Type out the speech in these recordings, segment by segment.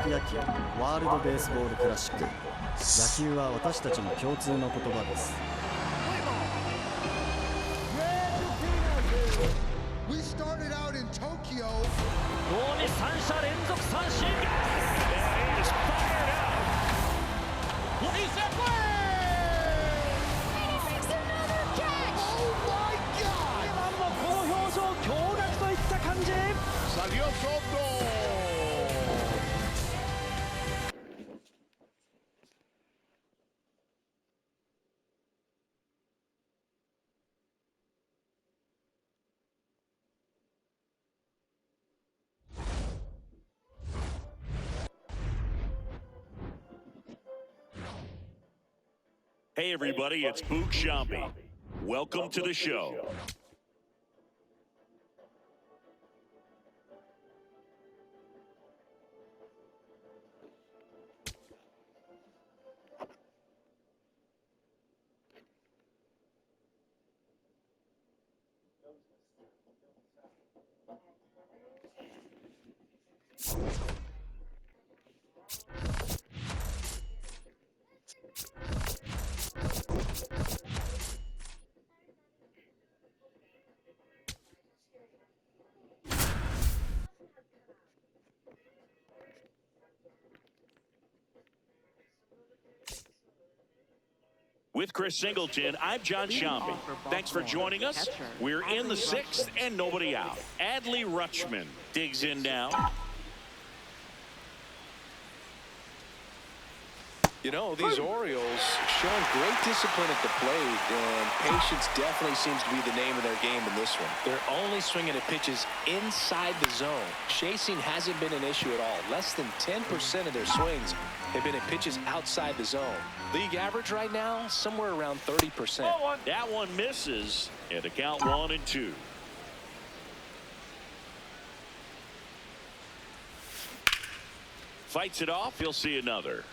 学野球ワールドベースボールクラシック。野球は私たちの共通の言葉です。We started out in Tokyo. もうね、3者連続三振。That is fired up. What is that play? Oh my God! もうこの表情、驚愕といった感じ。Salió Soto. Hey everybody, it's Boog Shambi. Welcome to the show. With Chris Singleton, I'm John Shambi. Thanks for joining us. We're in the sixth and nobody out. Adley Rutschman digs in now. You know, these Orioles showing great discipline at the plate, and patience definitely seems to be the name of their game in this one. They're only swinging at pitches inside the zone. Chasing hasn't been an issue at all. Less than 10% of their swings have been at pitches outside the zone. League average right now, somewhere around 30%. That one misses, and a count 1-2. Fights it off, he'll see another.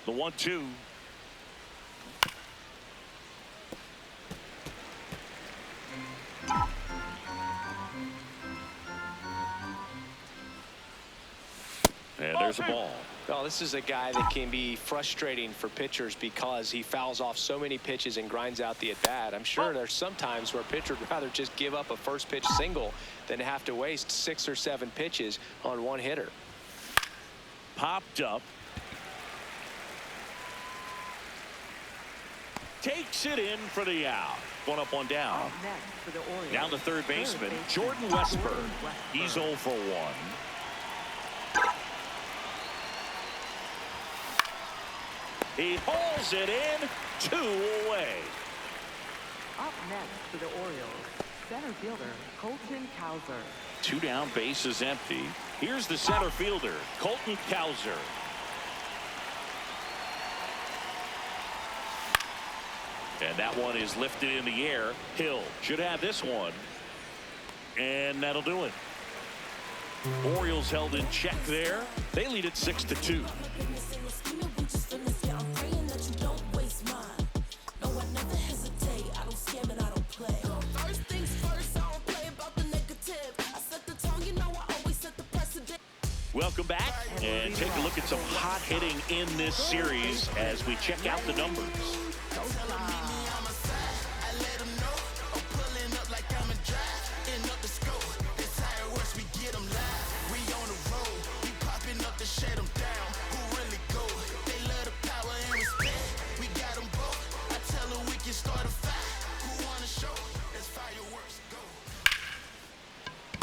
The 1-2. And there's a ball. Well, this is a guy that can be frustrating for pitchers because he fouls off so many pitches and grinds out the at-bat. I'm sure there's some times where a pitcher would rather just give up a first pitch single than to have to waste 6 or 7 pitches on one hitter. Popped up. Takes it in for the out. One up, one down. Down to third baseman, Jordan Westburg. He's 0 for 1. He hauls it in, 2 away. Up next for the Orioles, center fielder Colton Cowser. 2 down, base is empty. Here's the center fielder, Colton Cowser. And that one is lifted in the air. Hill should have this one. And that'll do it. Orioles held in check there. They lead it 6-2. Welcome back, and take a look at some hot hitting in this series as we check out the numbers.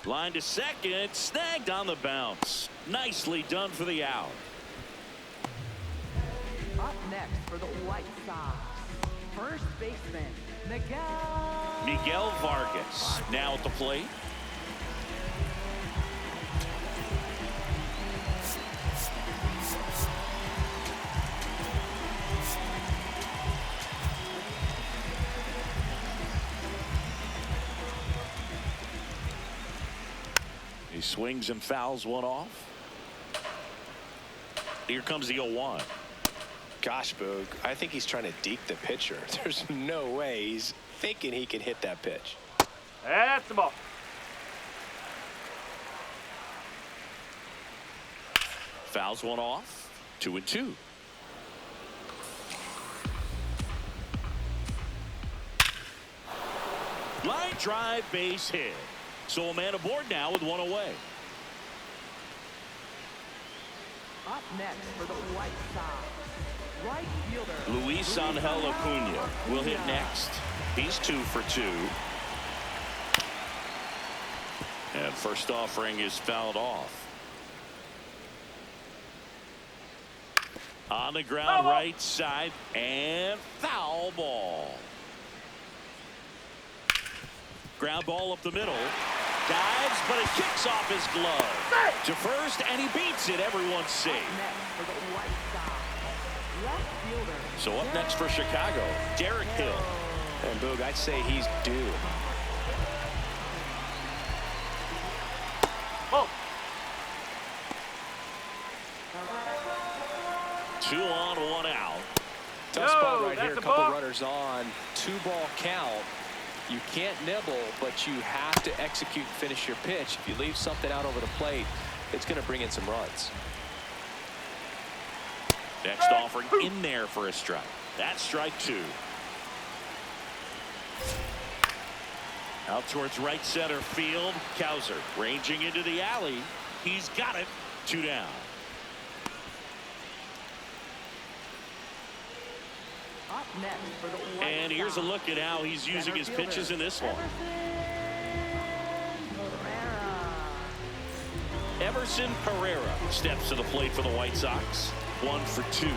Line to second, snagged on the bounce. Nicely done for the out. Up next for the Whitesox, first baseman Miguel Vargas now at the plate. He swings and fouls one off. Here comes the 0-1. Gosh, Boog, I think he's trying to deke the pitcher. There's no way he's thinking he can hit that pitch. That's the ball. Fouls one off. 2-2. Line drive, base hit. So a man aboard now with one away. Up next for the White Sox, right fielder Luis Angel Acuna will hit next. He's 2 for 2. And first offering is fouled off. On the ground, right side, and foul ball. Ground ball up the middle. Dives, but it kicks off his glove. To first, and he beats it. Everyone's safe. next for the White Sox, left fielder. So up next for Chicago, Derek Hill. And Boog, I'd say he's due. Oh, 2 on, 1 out. Tough spot right that's here. a Couple ball. runners on. 2-ball count. You can't nibble, but you have to execute and finish your pitch. If you leave something out over the plate, it's going to bring in some runs. Next offering in there for a strike. That's strike 2. Out towards right center field. Cowser ranging into the alley. He's got it. 2 down. Up next for the White And here's a Sox, look at how he's using center his fielder, pitches in this one. Everson Pereira steps to the plate for the White Sox. 1 for 2.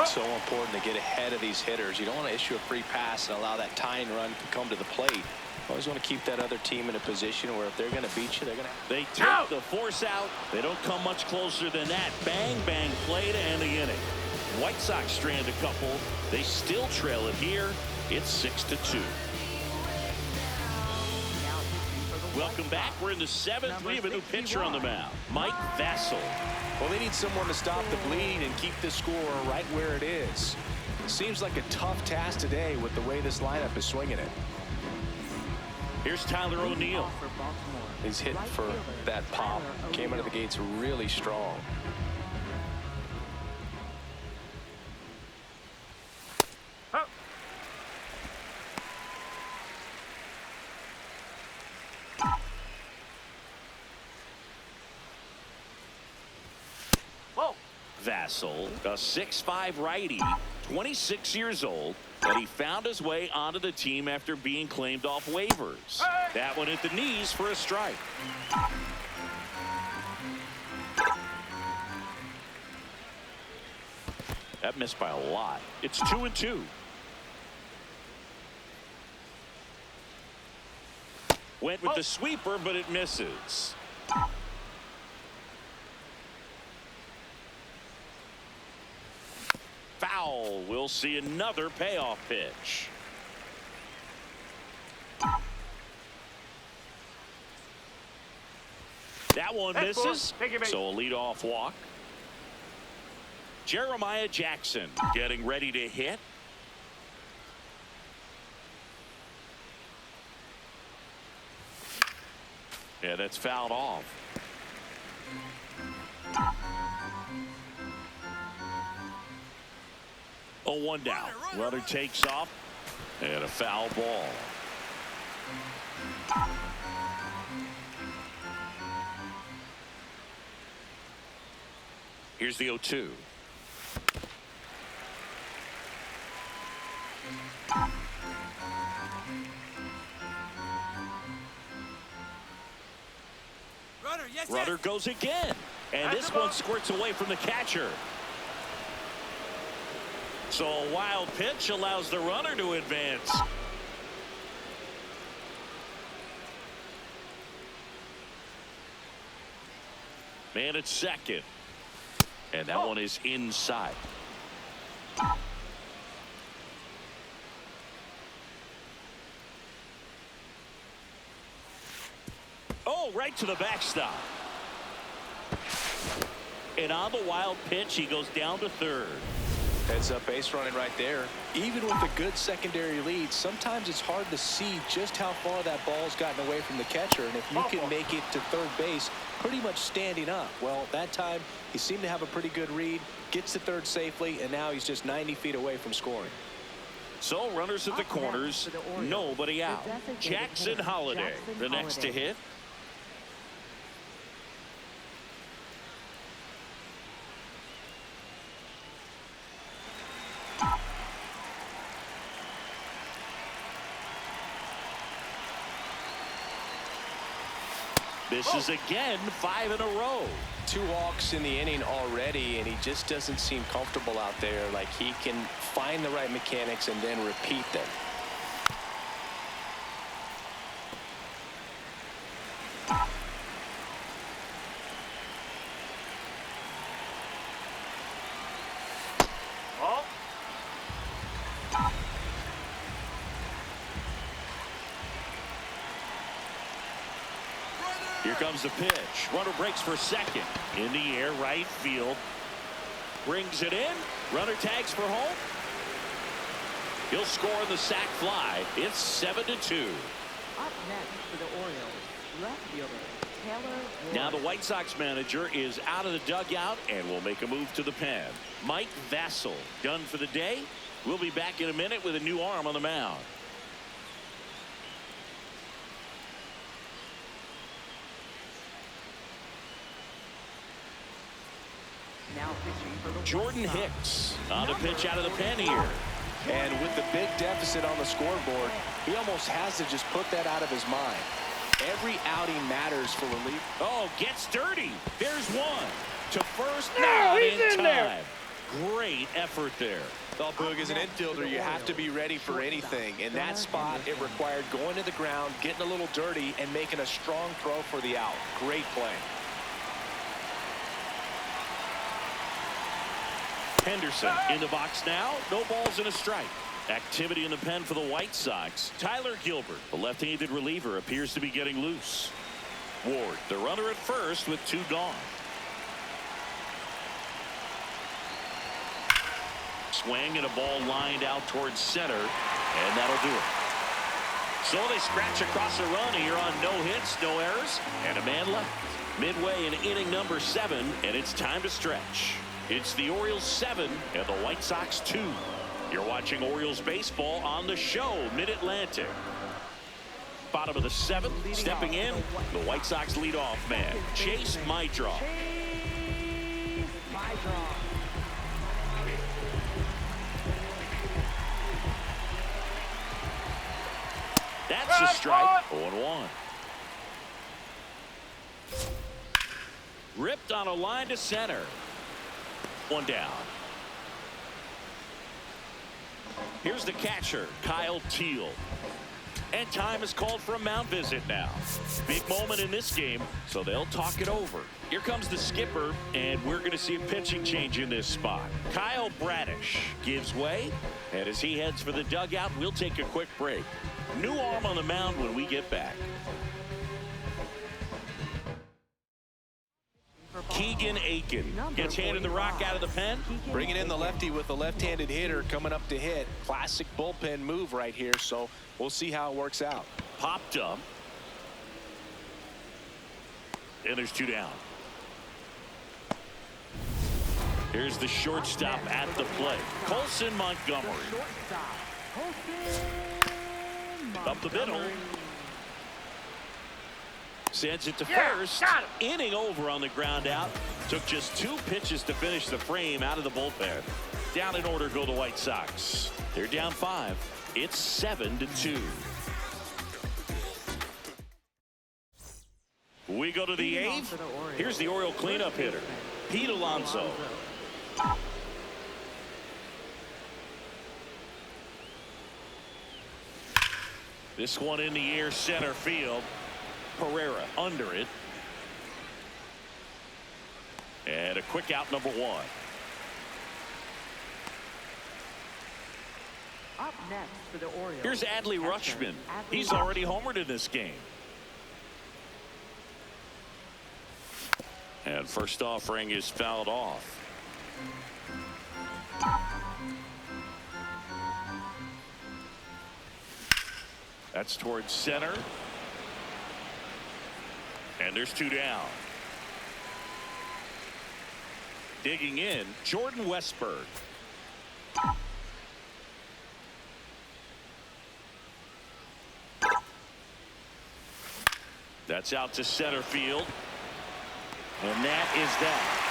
So important to get ahead of these hitters. You don't want to issue a free pass and allow that tying run to come to the plate. Always want to keep that other team in a position where if they're going to beat you, they're going to. They take the force out. They don't come much closer than that. Bang, bang play to end the inning. White Sox strand a couple. They still trail it here. It's 6-2. Welcome back. We're in the 7th. We have a new pitcher on the mound, Mike Vassell. Well, they need someone to stop the bleed and keep the score right where it is. Seems like a tough task today with the way this lineup is swinging it. Here's Tyler O'Neill. He's hitting for that pop. Came out of the gates really strong. Vassell, a 6'5" righty, 26 years old, but he found his way onto the team after being claimed off waivers. That one at the knees for a strike. That missed by a lot. It's 2-2. Went with the sweeper, but it misses. Foul. We'll see another payoff pitch. That one misses. So a leadoff walk. Jeremiah Jackson getting ready to hit. Yeah, that's fouled off. Oh, 1 down. Runner takes off. And a foul ball. Here's the 0-2. Runner goes again. And this one squirts away from the catcher. So a wild pitch allows the runner to advance. Man at second. And that one is inside. Oh, right to the backstop. And on the wild pitch, he goes down to third. Heads up base running right there. Even with a good secondary lead, sometimes it's hard to see just how far that ball's gotten away from the catcher. And if you can make it to third base pretty much standing up, well, that time he seemed to have a pretty good read, gets to third safely, and now he's just 90 feet away from scoring. So runners at the corners, nobody out. Jackson Holiday, the next to hit. Misses again, 5 in a row. 2 walks in the inning already, and he just doesn't seem comfortable out there. Like he can find the right mechanics and then repeat them. Here comes the pitch. Runner breaks for second. In the air, right field. Brings it in. Runner tags for home. He'll score on the sac fly. It's 7-2. Up next for the Orioles, left fielder Taylor Ward. Now the White Sox manager is out of the dugout and will make a move to the pen. Mike Vassell done for the day. We'll be back in a minute with a new arm on the mound. Now pitching for the Jordan White Sox, Hicks on a pitch out of the pen here. And with the big deficit on the scoreboard, he almost has to just put that out of his mind. Every outing matters for relief. Oh, gets dirty. There's one. To first, not in time. Great effort there. Well, Boog, as an infielder, you have to be ready for anything. In that spot, it required going to the ground, getting a little dirty, and making a strong throw for the out. Great play. Henderson in the box now. No balls and a strike. Activity in the pen for the White Sox. Tyler Gilbert, the left-handed reliever, appears to be getting loose. Ward, the runner at first with 2 gone. Swing and a ball lined out towards center, and that'll do it. So they scratch across a run here on no hits, no errors, and a man left. Midway in inning number 7, and it's time to stretch. It's the Orioles 7 and the White Sox 2. You're watching Orioles baseball on the show, Mid-Atlantic. Bottom of the 7th, stepping in, the White Sox leadoff man, Chase Maidra. That's a strike. 0-1. Ripped on a line to center. 1 down. Here's the catcher, Kyle Teal. And time is called for a mound visit now. Big moment in this game, so they'll talk it over. Here comes the skipper, and we're going to see a pitching change in this spot. Kyle Bradish gives way, and as he heads for the dugout, we'll take a quick break. New arm on the mound when we get back. Keegan Aiken gets handed the rock out of the pen. Bringing in the lefty with the left-handed hitter coming up to hit. Classic bullpen move right here, so we'll see how it works out. Popped up. And there's 2 down. Here's the shortstop at the plate. Colson Montgomery. Up the middle. Sends it to first. Inning over on the ground out. Took just 2 pitches to finish the frame out of the bullpen. Down in order go the White Sox. They're down 5. It's 7-2. We go to the 8th. Here's the Oriole cleanup hitter, Pete Alonso. This one in the air, center field. Pereira under it. And a quick out, number 1. Up next for the Orioles. Here's Adley Rutschman. He's already homered in this game. And first offering is fouled off. That's towards center. And there's 2 down. Digging in, Jordan Westberg. That's out to center field. And that is that.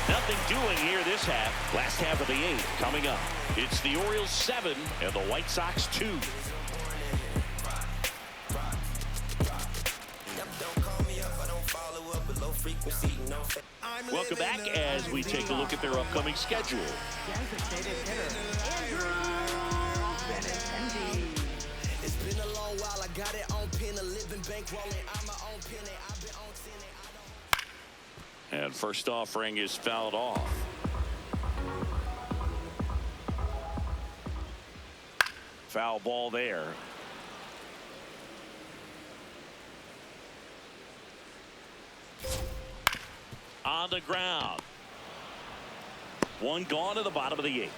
Nothing doing here this half. Last half of the 8th coming up. It's the Orioles 7 and the White Sox 2. Welcome back as we take a look at their upcoming schedule. Designated hitter, Andrew Benintendi. It's been a long while. I got it on pin, a living bankrolling. I'm my own penny. I've been on 10. And first offering is fouled off. Foul ball there. On the ground. One gone to the bottom of the 8th.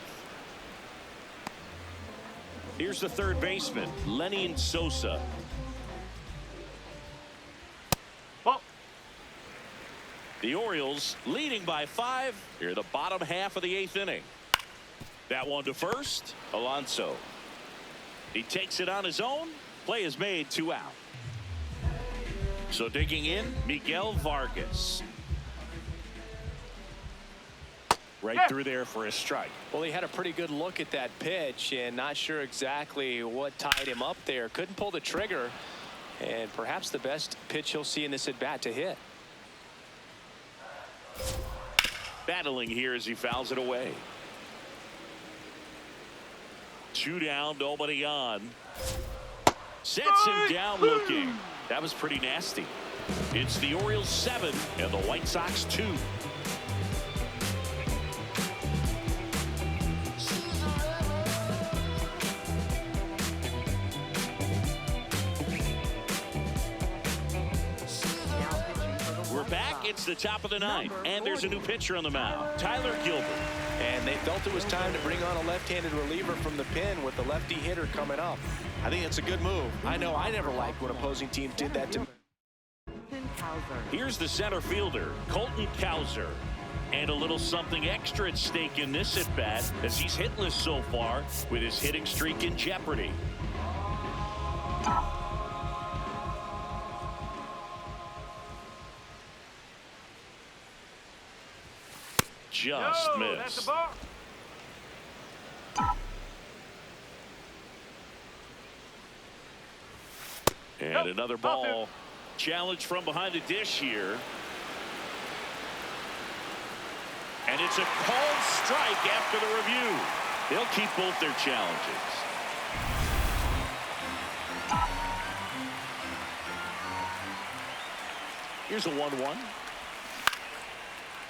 Here's the third baseman, Lenny Sosa. Oh. The Orioles leading by 5 here, the bottom half of the 8th inning. That one to first, Alonso. He takes it on his own. Play is made, 2 out. So digging in, Miguel Vargas. Right through there for a strike. Well, he had a pretty good look at that pitch and not sure exactly what tied him up there. Couldn't pull the trigger, and perhaps the best pitch he'll see in this at bat to hit. Battling here as he fouls it away. 2 down, nobody on. Sets him down looking. That was pretty nasty. It's the Orioles 7 and the White Sox 2. It's the top of the 9th, and there's a new pitcher on the mound, Tyler Gilbert. And they felt it was time to bring on a left-handed reliever from the pen with the lefty hitter coming up. I think it's a good move. I know I never liked when opposing teams did that to me. Here's the center fielder, Colton Cowser. And a little something extra at stake in this at-bat as he's hitless so far with his hitting streak in jeopardy. Just missed. That's the ball. And another ball. Challenge from behind the dish here. And it's a called strike after the review. They'll keep both their challenges. Here's a 1-1.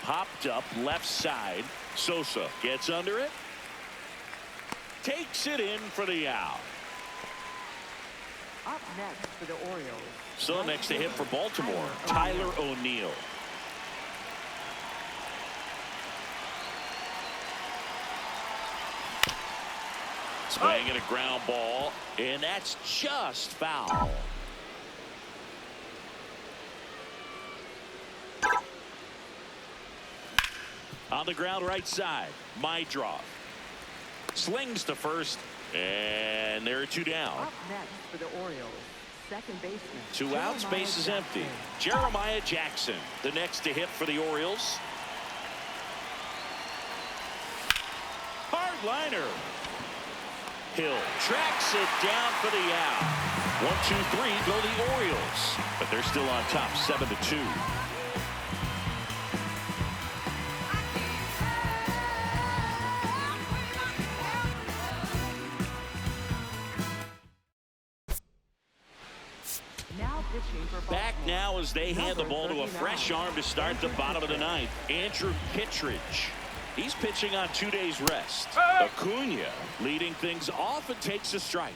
Popped up left side. Sosa gets under it. Takes it in for the out. Up next for the Orioles. So next to hit for Baltimore, Tyler O'Neill. Swinging a ground ball, and that's just foul. On the ground right side, Mydroff slings to first, and there are 2 down. Up next for the Orioles, second baseman. 2 outs, base is empty. Jeremiah Jackson, the next to hit for the Orioles. Hard liner. Hill tracks it down for the out. 1-2-3 go the Orioles, but they're still on top, 7-2. Back now as they hand the ball to a fresh arm to start the bottom of the 9th. Andrew Kittredge. He's pitching on 2 days rest. Acuna leading things off and takes a strike.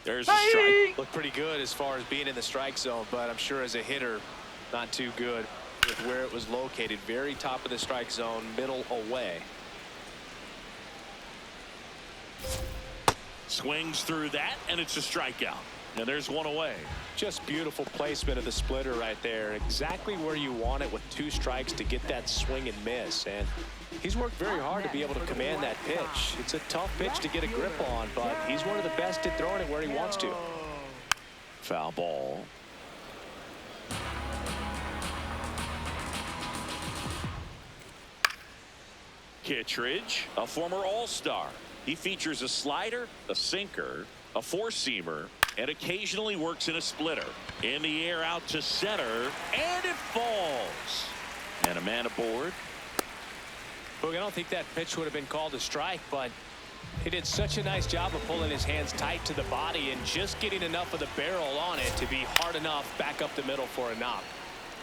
There's a strike. Looked pretty good as far as being in the strike zone, but I'm sure as a hitter, not too good with where it was located. Very top of the strike zone, middle away. Swings through that, and it's a strikeout. And there's one away. Just beautiful placement of the splitter right there. Exactly where you want it with 2 strikes to get that swing and miss. And he's worked very hard to be able to command that pitch. It's a tough pitch to get a grip on, but he's one of the best at throwing it where he wants to. Foul ball. Kittredge, a former All-Star. He features a slider, a sinker, a four-seamer, and occasionally works in a splitter. In the air out to center, and it falls. And a man aboard. Look, I don't think that pitch would have been called a strike, but he did such a nice job of pulling his hands tight to the body and just getting enough of the barrel on it to be hard enough back up the middle for a knock.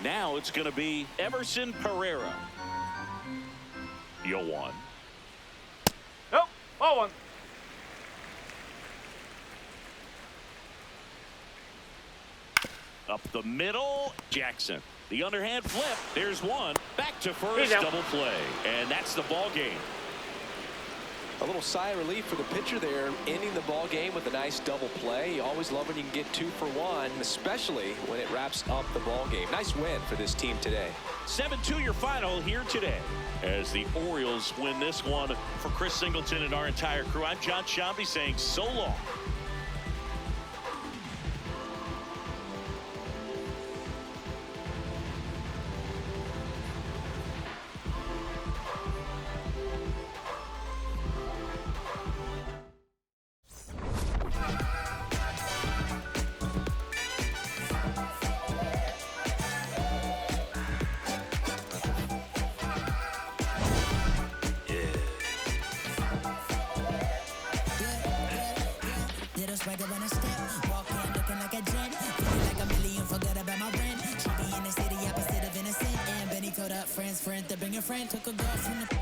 Now it's going to be Everson Pereira. 0-1. Nope. 0-1. Up the middle, Jackson. The underhand flip. There's one. Back to first. He's out. Double play. And that's the ball game. A little sigh of relief for the pitcher there, ending the ball game with a nice double play. You always love when you can get 2 for 1, especially when it wraps up the ball game. Nice win for this team today. 7-2 your final here today as the Orioles win this one. For Chris Singleton and our entire crew, I'm John Shambi saying so long. Right up on a step, walking, looking like a jet, feeling like a million, forgot about my rent. She be in the city, opposite of innocent, and Benny told her friends, to bring a friend, took a girl from the